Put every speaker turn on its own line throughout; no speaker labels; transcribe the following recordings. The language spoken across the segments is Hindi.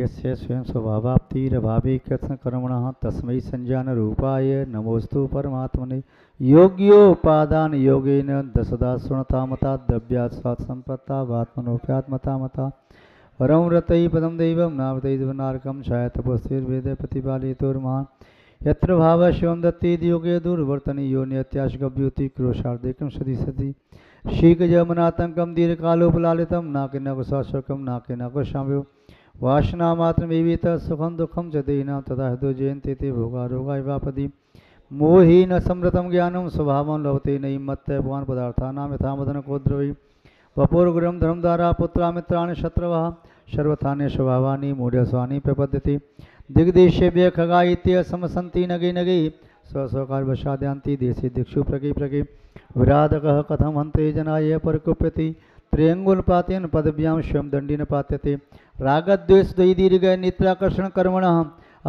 यस्य स्वयं स्वभावाप्तिरभावे कृष्णकर्मणः तस्मै संज्ञानरूपाय नमोस्तु परमात्मने। योग्योपादान योगेन दशदा शृणुतामता द्रव्यात् सम्पत्तावात्मनोप्यात्मता परं व्रतै पदं दैवं नावतैर्नारकं छायातपस्थिर्वेदे प्रतिपालयितोर्महान् यत्र भावः शिवं दत्ते योगे दुर्वर्तनीयो नित्याशगभ्युति क्रोशार्देकं सदी सदी शीघ्रजमनातंकं दीर्घकालोपलालितं नाकिनकुशाशकं नाकिनकुशाम्यो वासनामात्रमेवेत सुखं दुःखं च देहिनां तदा हृदो जयन्ते ते भोगारोगा वापदि मोहेन समृतं ज्ञानं स्वभावं लभते नयि मत्तः भगवान् पदार्थानां यथा मदनकोद्रवै वपुर्गुरं धर्मधारा पुत्रा मित्राणि शत्रवः सर्वथानि स्वभावानि मूढस्वानि प्रपद्यते दिग्देशेभ्यः खगा इत्य समसन्ति नगे नगे स्वस्वकार्यवशाद्यान्ति देशे दिक्षु प्रगे प्रगे विराधकः कथं हन्ते जनाय परकुप्यति त्र्यङ्गुलपातेन पदभ्यां स्वयं दण्डेन पात्यते रागद्वेषद्वयि दीर्घ नित्राकर्षण कर्मणः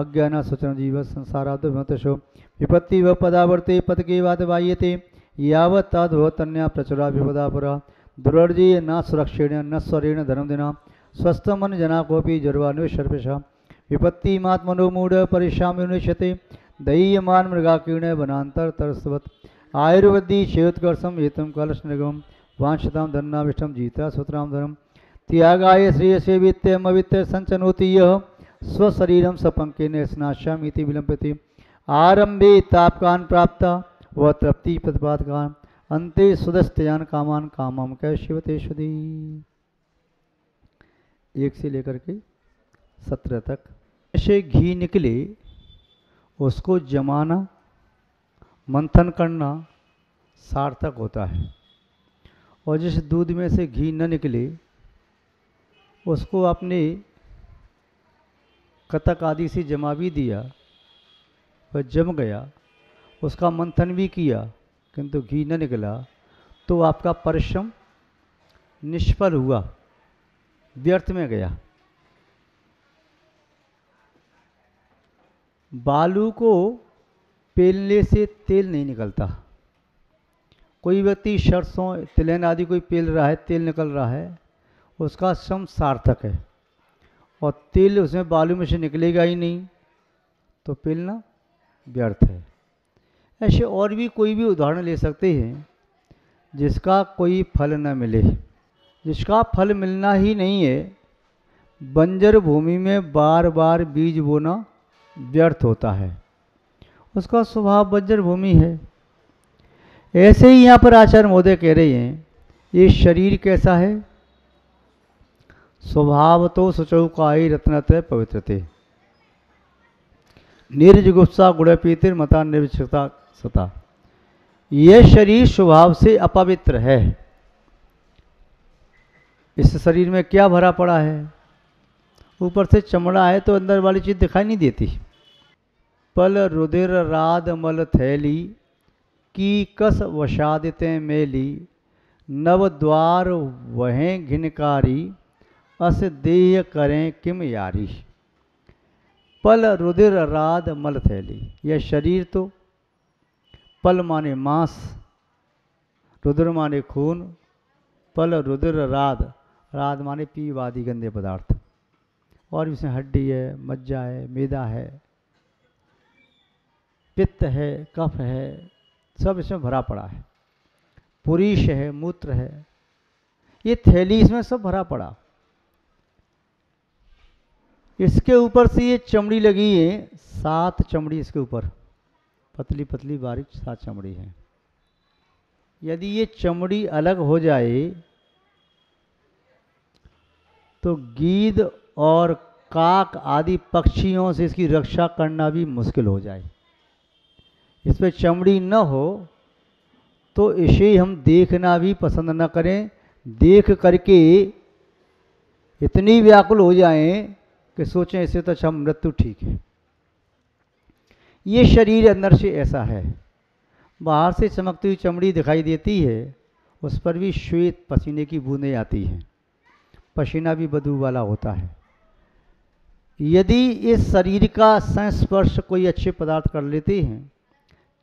अज्ञान सुचन जीव संसारादो विपत्तिव पदावर्ते पदकेवाद वाह्यते यावत् तद्भवतन्या प्रचुरा विपदा पुरा दुर्जय न सुरक्षेण न स्वरेण धर्मदिना स्वस्थमन जना कोपि जर्वान्वेषर्पिषा विपत्तिमात्मनो मूढ़ परिश्राम्युनिश्यते दह्यमान मृगाकीर्ण वनांतर तरस्वत् आयुर्वेदी शेयोत्कर्षम हेतुम कलश निगम वांछताम धन्नाविष्टम जीता सुतराम धर्म त्यागाय श्रेयसे वित्तम अवित्त संचनोति यः स्वशरीरम सपंकेन स्नाश्यामीति विलंबते आरंभे तापकान प्राप्ता व तृप्ति प्रतिपादकान अंते सुदस्तयान कामान कामम कैशिवते शुद्धि। 1 से लेकर के 17 तक। ऐसे घी निकले उसको जमाना मंथन करना सार्थक होता है, और जिस दूध में से घी न निकले उसको आपने कतक आदि से जमा भी दिया, वह जम गया, उसका मंथन भी किया किंतु घी न निकला तो आपका परिश्रम निष्फल हुआ, व्यर्थ में गया। बालू को पेलने से तेल नहीं निकलता। कोई व्यक्ति सरसों तिलहन आदि कोई पेल रहा है, तेल निकल रहा है, उसका श्रम सार्थक है, और तेल उसमें बालू में से निकलेगा ही नहीं तो पेलना व्यर्थ है। ऐसे और भी कोई भी उदाहरण ले सकते हैं जिसका कोई फल न मिले, जिसका फल मिलना ही नहीं है। बंजर भूमि में बार बार बीज बोना व्यर्थ होता है, उसका स्वभाव बंजर भूमि है। ऐसे ही यहाँ पर आचार्य महोदय कह रहे हैं, ये शरीर कैसा है? स्वभाव तो सुचौकाई रत्नत्रय पवित्रते निर्जुगुप्सा गुणपीतिर मता निर्विचता सता। यह शरीर स्वभाव से अपवित्र है। इस शरीर में क्या भरा पड़ा है? ऊपर से चमड़ा है तो अंदर वाली चीज दिखाई नहीं देती। पल रुधिर राद मल थैली की कस वशादिते मेली नव द्वार वहें घिनकारी अस देय करें किम यारी। पल रुधिर राद मल थैली, यह शरीर तो पल माने मांस, रुधिर माने खून, पल रुधिर राद, राद माने पीवादी गंदे पदार्थ, और इसमें हड्डी है, मज्जा है, मैदा है, पित्त है, कफ है, सब इसमें भरा पड़ा है। पुरीश है, मूत्र है, ये थैली इसमें सब भरा पड़ा। इसके ऊपर से ये चमड़ी लगी है, 7 चमड़ी इसके ऊपर, पतली पतली बारीक 7 चमड़ी है। यदि ये चमड़ी अलग हो जाए तो गीद और काक आदि पक्षियों से इसकी रक्षा करना भी मुश्किल हो जाए। इस पर चमड़ी न हो तो इसे हम देखना भी पसंद न करें, देख करके इतनी व्याकुल हो जाएं कि सोचें इससे तो अच्छा मृत्यु ठीक है। ये शरीर अंदर से ऐसा है। बाहर से चमकती हुई चमड़ी दिखाई देती है, उस पर भी श्वेत पसीने की बूंदें आती हैं, पसीना भी बदबू वाला होता है। यदि इस शरीर का संस्पर्श कोई अच्छे पदार्थ कर लेते हैं,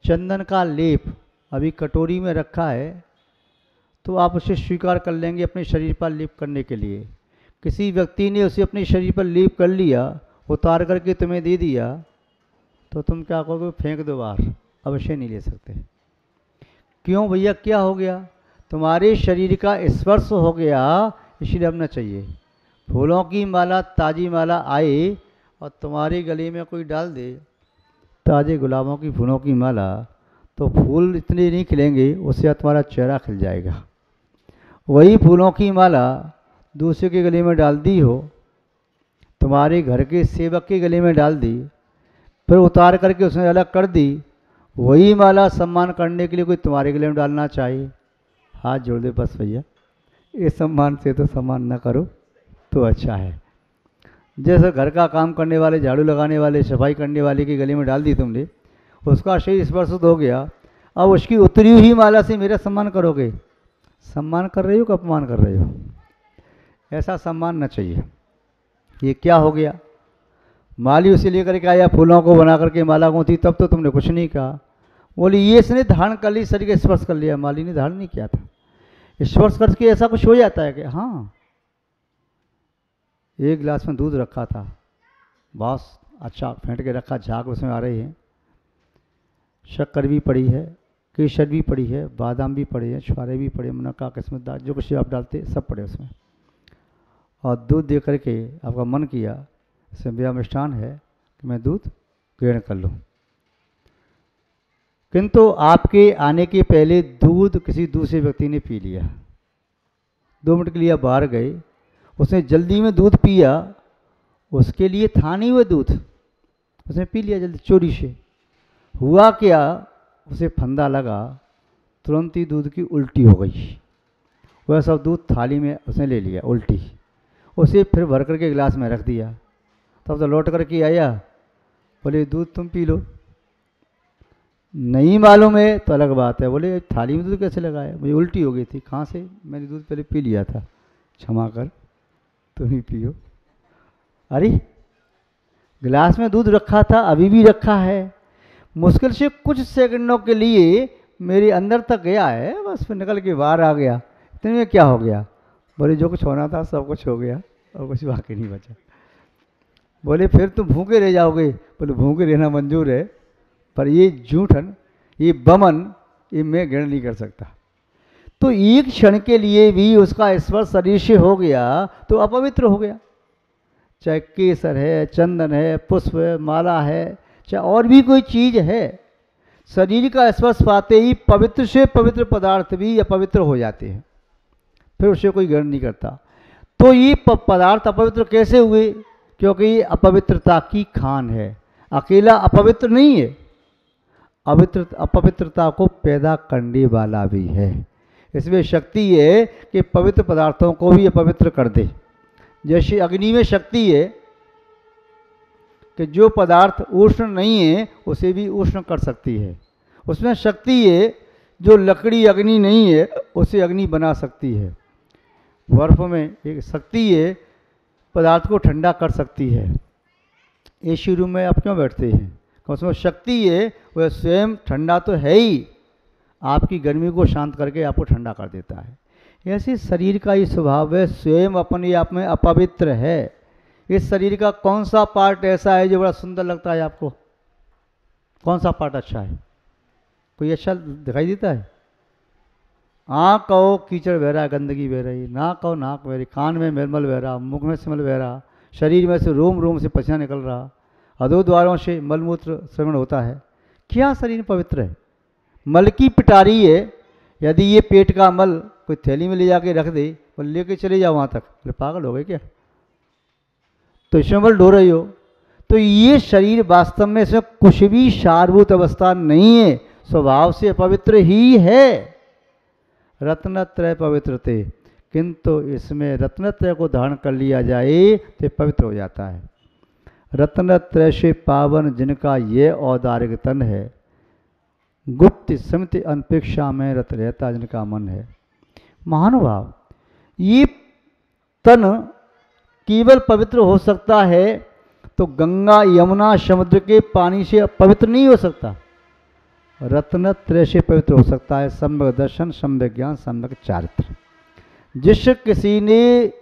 चंदन का लेप अभी कटोरी में रखा है तो आप उसे स्वीकार कर लेंगे अपने शरीर पर लेप करने के लिए। किसी व्यक्ति ने उसे अपने शरीर पर लेप कर लिया, उतार करके तुम्हें दे दिया, तो तुम क्या कहोगे? फेंक दो बाहर, अवश्य नहीं ले सकते। क्यों भैया, क्या हो गया? तुम्हारे शरीर का स्पर्श हो गया, इसलिए अब न चाहिए। फूलों की माला, ताजी माला आए और तुम्हारे गले में कोई डाल दे ताजे गुलाबों की फूलों की माला, तो फूल इतने नहीं खिलेंगे, उससे तुम्हारा चेहरा खिल जाएगा। वही फूलों की माला दूसरे के गले में डाल दी हो, तुम्हारे घर के सेवक के गले में डाल दी, फिर उतार करके उसने अलग कर दी, वही माला सम्मान करने के लिए कोई तुम्हारे गले में डालना चाहिए? हाथ जोड़ दे बस भैया, इस सम्मान से तो सम्मान न करो तो अच्छा है। जैसे घर का काम करने वाले, झाड़ू लगाने वाले, सफाई करने वाले के गले में डाल दी तुमने, उसका शरीर स्पर्शित हो गया, अब उसकी उतरी हुई माला से मेरा सम्मान करोगे? सम्मान कर रहे हो कि अपमान कर रहे हो? ऐसा सम्मान न चाहिए। ये क्या हो गया? माली उसे लेकर के आया, फूलों को बना करके माला गूंथी, तब तो तुमने कुछ नहीं कहा। बोली ये इसने धारण कर ली, शरीर का स्पर्श कर लिया। माली ने धारण नहीं किया था। स्पर्श करके ऐसा कुछ हो जाता है कि हाँ, एक गिलास में दूध रखा था, बहुत अच्छा फेंट के रखा, झाग उसमें आ रही है, शक्कर भी पड़ी है, केसर भी पड़ी है, बादाम भी पड़े हैं, छुआरे भी पड़े, मुनक्का, किस्मत, जो कुछ आप डालते सब पड़े उसमें, और दूध दे करके आपका मन किया इसमें मेरा मिष्ठान है कि मैं दूध ग्रहण कर लूँ, किंतु आपके आने के पहले दूध किसी दूसरे व्यक्ति ने पी लिया। 2 मिनट के लिए बाहर गए, उसने जल्दी में दूध पिया, उसके लिए था नहीं वो दूध, उसने पी लिया जल्दी चोरी से। हुआ क्या, उसे फंदा लगा, तुरंत ही दूध की उल्टी हो गई। वह सब दूध थाली में उसने ले लिया, उल्टी, उसे फिर भर करके गिलास में रख दिया। तब तो लौट करके आया, बोले दूध तुम पी लो। नहीं मालूम है तो अलग बात है, बोले थाली में दूध कैसे लगाया? मुझे उल्टी हो गई थी। कहाँ से? मैंने दूध पहले पी लिया था, क्षमा कर, तुम ही पियो। अरे गिलास में दूध रखा था, अभी भी रखा है, मुश्किल से कुछ सेकंडों के लिए मेरे अंदर तक गया है, बस फिर निकल के बाहर आ गया। इतने में क्या हो गया? बोले जो कुछ होना था सब कुछ हो गया और कुछ बाकी नहीं बचा। बोले फिर तुम भूखे रह जाओगे? बोले भूखे रहना मंजूर है, पर ये झूठन, ये बमन, ये मैं ग्रहण नहीं कर सकता। तो एक क्षण के लिए भी उसका स्पर्श शरीर से हो गया तो अपवित्र हो गया। चाहे केसर है, चंदन है, पुष्प है, माला है, चाहे और भी कोई चीज है, शरीर का स्पर्श पाते ही पवित्र से पवित्र पदार्थ भी अपवित्र हो जाते हैं, फिर उसे कोई ग्रहण नहीं करता। तो ये पदार्थ अपवित्र कैसे हुए? क्योंकि ये अपवित्रता की खान है, अकेला अपवित्र नहीं है, अपवित्रता को पैदा करने वाला भी है। इसमें शक्ति है कि पवित्र पदार्थों को भी अपवित्र कर दे। जैसे अग्नि में शक्ति है कि जो पदार्थ उष्ण नहीं है उसे भी उष्ण कर सकती है। उसमें शक्ति है जो लकड़ी अग्नि नहीं है उसे अग्नि बना सकती है। बर्फ में एक शक्ति है, पदार्थ को ठंडा कर सकती है। एसी रूम में आप क्यों बैठते हैं? उसमें शक्ति है, वह स्वयं ठंडा तो है ही, आपकी गर्मी को शांत करके आपको ठंडा कर देता है। ऐसे शरीर का ये स्वभाव है, स्वयं अपने आप में अपवित्र है। इस शरीर का कौन सा पार्ट ऐसा है जो बड़ा सुंदर लगता है आपको? कौन सा पार्ट अच्छा है? कोई अच्छा दिखाई देता है? आँख कहो कीचड़ बह रहा है, गंदगी बह रही, नाक कहो नाक बह रही, कान में मलमल बह रहा, मुख में स्मेल बह रहा, शरीर में से रोम रोम से पसीना निकल रहा, अधो द्वारों से मलमूत्र श्रवण होता है। क्या शरीर पवित्र है? मल की पिटारी है। यदि ये पेट का मल कोई थैली में ले जाके रख दे, वो लेके चले जाओ वहाँ तक, बोले पागल हो गए क्या? तो इसमें मल ढो रही हो। तो ये शरीर वास्तव में इसमें कुछ भी सारभूत अवस्था नहीं है, स्वभाव से पवित्र ही है। रत्नत्रय पवित्र थे, किंतु इसमें रत्नत्रय को धारण कर लिया जाए तो पवित्र हो जाता है। रत्नत्रय से पावन जिनका ये औदार्य तन है, गुप्त समिति अनपेक्षा में रत रहता जिनका मन है। महानुभाव, ये तन केवल पवित्र हो सकता है तो गंगा यमुना समुद्र के पानी से पवित्र नहीं हो सकता। रत्नत्रय से पवित्र हो सकता है। सम्यक दर्शन, सम्यक ज्ञान, सम्यक चारित्र। जिस किसी ने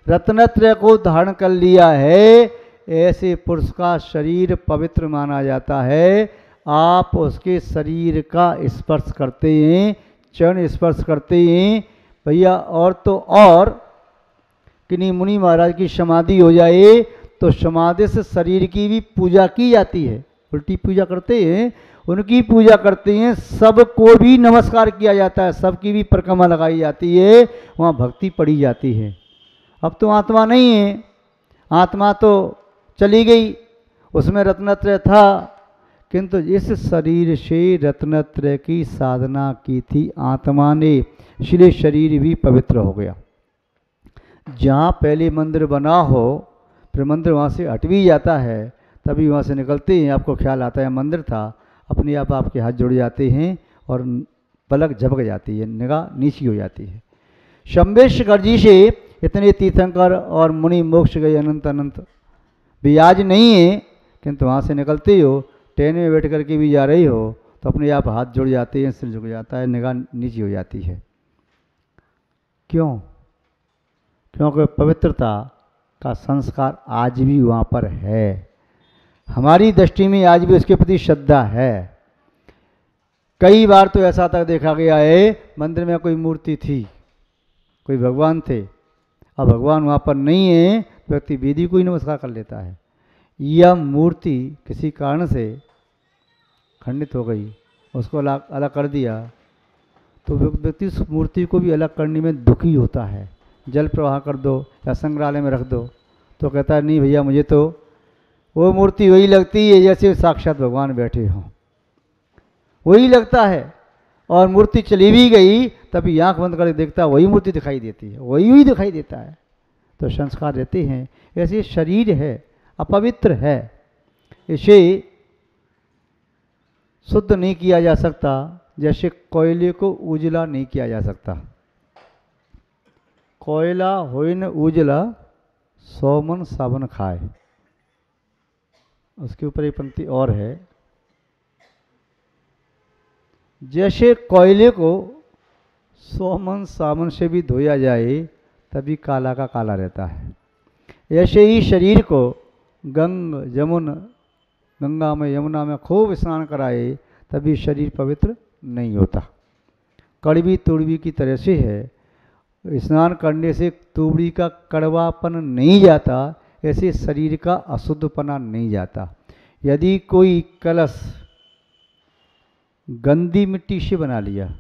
रत्नत्रय को धारण कर लिया है, ऐसे पुरुष का शरीर पवित्र माना जाता है। आप उसके शरीर का स्पर्श करते हैं, चरण स्पर्श करते हैं भैया, और तो और किन्हीं मुनि महाराज की समाधि हो जाए तो समाधि से शरीर की भी पूजा की जाती है, उल्टी पूजा करते हैं, उनकी पूजा करते हैं, सबको भी नमस्कार किया जाता है, सबकी भी परिक्रमा लगाई जाती है, वहाँ भक्ति पड़ी जाती है। अब तो आत्मा नहीं है, आत्मा तो चली गई, उसमें रत्नत्रय था, किंतु इस शरीर से रत्नत्रय की साधना की थी आत्मा ने, इसलिए शरीर भी पवित्र हो गया। जहाँ पहले मंदिर बना हो फिर मंदिर वहाँ से हट भी जाता है, तभी वहाँ से निकलते ही आपको ख्याल आता है मंदिर था, अपने आप आपके हाथ जुड़ जाते हैं और पलक झपक जाती है, निगाह नीची हो जाती है। शंभेशकर जी से इतने तीर्थंकर और मुनि मोक्ष गए अनंत अनंत, भी आज नहीं है, किंतु वहाँ से निकलते हो, ट्रेन में बैठ करके भी जा रही हो तो अपने आप हाथ जुड़ जाते हैं, सिर झुक जाता है, निगाह नीची हो जाती है। क्यों? क्योंकि पवित्रता का संस्कार आज भी वहाँ पर है, हमारी दृष्टि में आज भी उसके प्रति श्रद्धा है। कई बार तो ऐसा तक देखा गया है, मंदिर में कोई मूर्ति थी, कोई भगवान थे, अब भगवान वहाँ पर नहीं है, व्यक्ति वेदी को ही नमस्कार कर लेता है। यह मूर्ति किसी कारण से खंडित हो गई, उसको अलग कर दिया, तो व्यक्ति उस मूर्ति को भी अलग करने में दुखी होता है। जल प्रवाह कर दो या संग्रहालय में रख दो, तो कहता है नहीं भैया, मुझे तो वो मूर्ति वही लगती है जैसे साक्षात भगवान बैठे हों, वही लगता है। और मूर्ति चली भी गई तभी आंख बंद करके देखता है, वही मूर्ति दिखाई देती है, वही दिखाई देता है। तो संस्कार रहते हैं। ऐसे शरीर है, अपवित्र है, इसे शुद्ध नहीं किया जा सकता, जैसे कोयले को उजला नहीं किया जा सकता। कोयला होई न उजला, 100 मन साबुन खाए। उसके ऊपर एक पंक्ति और है, जैसे कोयले को 100 मन साबुन से भी धोया जाए तभी काला का काला रहता है, ऐसे ही शरीर को गंगा में यमुना में खूब स्नान कराए तभी शरीर पवित्र नहीं होता। कड़वी तुड़वी की तरह से है, स्नान करने से तुबड़ी का कड़वापन नहीं जाता, ऐसे शरीर का अशुद्धपना नहीं जाता। यदि कोई कलश गंदी मिट्टी से बना लिया,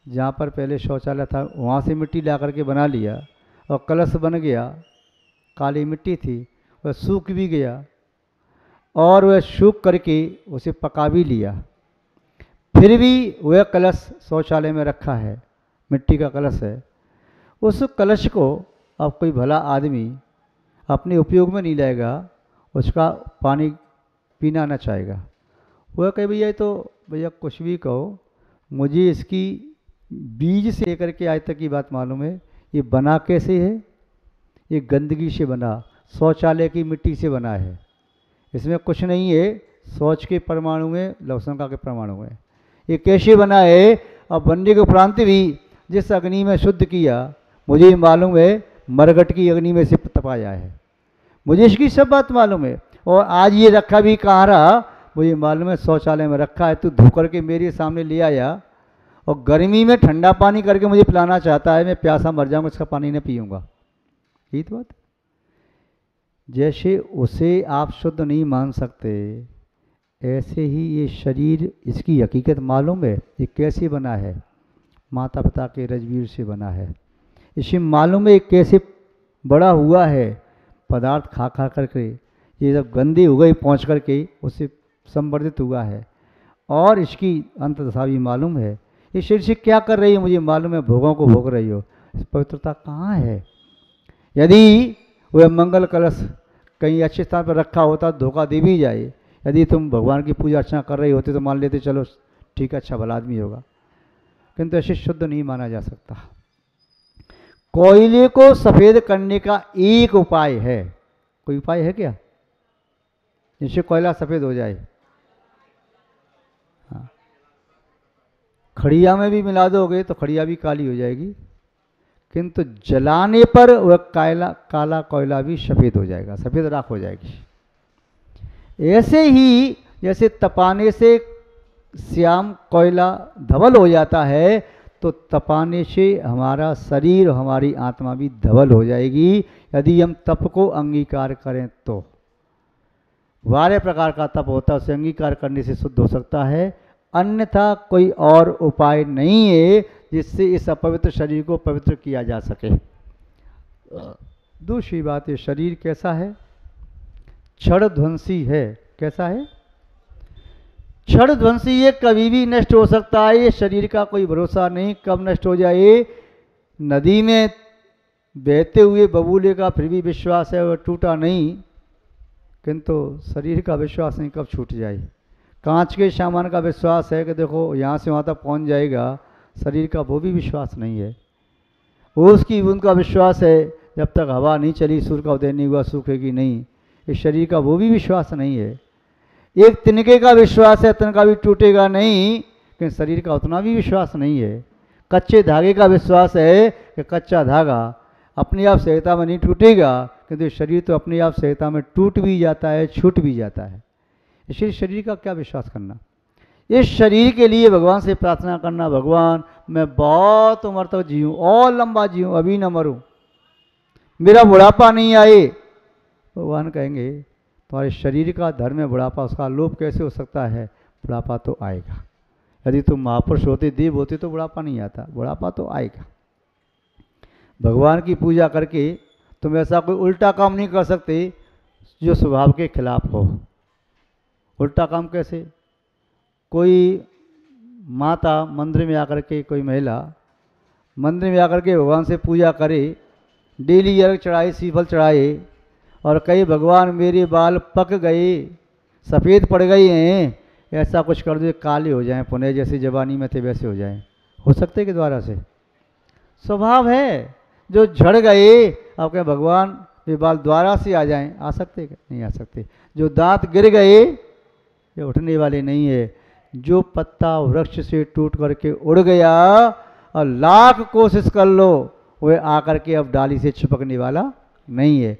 जहाँ पर पहले शौचालय था वहाँ से मिट्टी ला करके बना लिया और कलश बन गया, काली मिट्टी थी, वह सूख भी गया और वह सूख करके उसे पका भी लिया, फिर भी वह कलश शौचालय में रखा है, मिट्टी का कलश है, उस कलश को अब कोई भला आदमी अपने उपयोग में नहीं लाएगा, उसका पानी पीना न चाहेगा। वह कहे भैया तो भैया कुछ भी कहो, मुझे इसकी बीज से लेकर के आज तक की बात मालूम है, ये बना कैसे है, ये गंदगी से बना, शौचालय की मिट्टी से बना है, इसमें कुछ नहीं है, शौच के परमाणु में लवसंका के परमाणु में, ये कैसे बना है। अब बनने के उपरांत भी जिस अग्नि में शुद्ध किया, मुझे मालूम है मरघट की अग्नि में से तपाया है, मुझे इसकी सब बात मालूम है। और आज ये रखा भी कहाँ रहा, मुझे मालूम है शौचालय में रखा है, तू धो करके मेरे सामने ले आया और गर्मी में ठंडा पानी करके मुझे पिलाना चाहता है, मैं प्यासा मर जाऊंगा, इसका पानी नहीं पीऊँगा। यही तो बात। जैसे उसे आप शुद्ध नहीं मान सकते, ऐसे ही ये शरीर, इसकी हकीकत मालूम है ये कैसे बना है, माता पिता के रजवीर से बना है, इसे मालूम है कैसे बड़ा हुआ है, पदार्थ खा खा करके ये जब गंदे हो गए पहुँच करके उससे संवर्धित हुआ है, और इसकी अंतदशा भी मालूम है। ये शरीर से क्या कर रही है मुझे मालूम है, भोगों को भोग रही हो, इस पवित्रता कहाँ है। यदि वह मंगल कलश कहीं अच्छे स्थान पर रखा होता, धोखा दे भी जाए, यदि तुम भगवान की पूजा अर्चना कर रही होती तो मान लेते चलो ठीक है, अच्छा भला आदमी होगा, किंतु ऐसे शुद्ध नहीं माना जा सकता। कोयले को सफ़ेद करने का एक उपाय है, कोई उपाय है क्या जिससे कोयला सफ़ेद हो जाए? हाँ, खड़िया में भी मिला दोगे तो खड़िया भी काली हो जाएगी, किंतु जलाने पर वह काला कोयला भी सफ़ेद हो जाएगा, सफ़ेद राख हो जाएगी। ऐसे ही जैसे तपाने से श्याम कोयला धवल हो जाता है, तो तपाने से हमारा शरीर, हमारी आत्मा भी धवल हो जाएगी यदि हम तप को अंगीकार करें तो। 12 प्रकार का तप होता है, उसे अंगीकार करने से शुद्ध हो सकता है, अन्यथा कोई और उपाय नहीं है जिससे इस अपवित्र शरीर को पवित्र किया जा सके। दूसरी बात, ये शरीर कैसा है? क्षण ध्वंसी है। कैसा है? क्षण ध्वंसी। ये कभी भी नष्ट हो सकता है, ये शरीर का कोई भरोसा नहीं कब नष्ट हो जाए। नदी में बहते हुए बबूले का फिर भी विश्वास है, वह टूटा नहीं, किंतु शरीर का विश्वास नहीं कब छूट जाए। कांच के सामान का विश्वास है कि देखो यहाँ से वहाँ तक पहुँच जाएगा, शरीर का वो भी विश्वास नहीं है। वो उसकी उनका विश्वास है जब तक हवा नहीं चली, सूर्य का उदय नहीं हुआ, सूखेगी नहीं। इस शरीर का वो भी विश्वास नहीं है। एक तिनके का विश्वास है, तिनका भी टूटेगा नहीं, लेकिन शरीर का उतना भी विश्वास नहीं है। कच्चे धागे का विश्वास है कि कच्चा धागा अपने आप संहिता में नहीं टूटेगा, किंतु शरीर तो अपने आप संहिता में टूट भी जाता है, छूट भी जाता है। इसलिए शरीर का क्या विश्वास करना। इस शरीर के लिए भगवान से प्रार्थना करना, भगवान मैं बहुत उम्र तक जीऊँ और लंबा जीऊँ, अभी न मरूँ, मेरा बुढ़ापा नहीं आए। भगवान कहेंगे तुम्हारे शरीर का धर्म है बुढ़ापा, उसका लोभ कैसे हो सकता है? बुढ़ापा तो आएगा। यदि तुम महापुरुष होते, देव होते तो बुढ़ापा नहीं आता, बुढ़ापा तो आएगा। भगवान की पूजा करके तुम ऐसा कोई उल्टा काम नहीं कर सकते जो स्वभाव के खिलाफ हो। उल्टा काम कैसे? कोई माता मंदिर में आकर के, कोई महिला मंदिर में आकर के भगवान से पूजा करे, डेली अर्घ चढ़ाए, सीफल चढ़ाए और कहे भगवान मेरे बाल पक गए, सफ़ेद पड़ गए हैं, ऐसा कुछ कर दो काले हो जाएं, पुनः जैसे जवानी में थे वैसे हो जाएं। हो सकते कि द्वारा से? स्वभाव है जो झड़ गए, आप कहें भगवान ये बाल द्वारा से आ जाएं, आ सकते कि नहीं आ सकते? जो दांत गिर गए ये उठने वाले नहीं है। जो पत्ता वृक्ष से टूट करके उड़ गया और लाख कोशिश कर लो, वह आकर के अब डाली से चिपकने वाला नहीं है।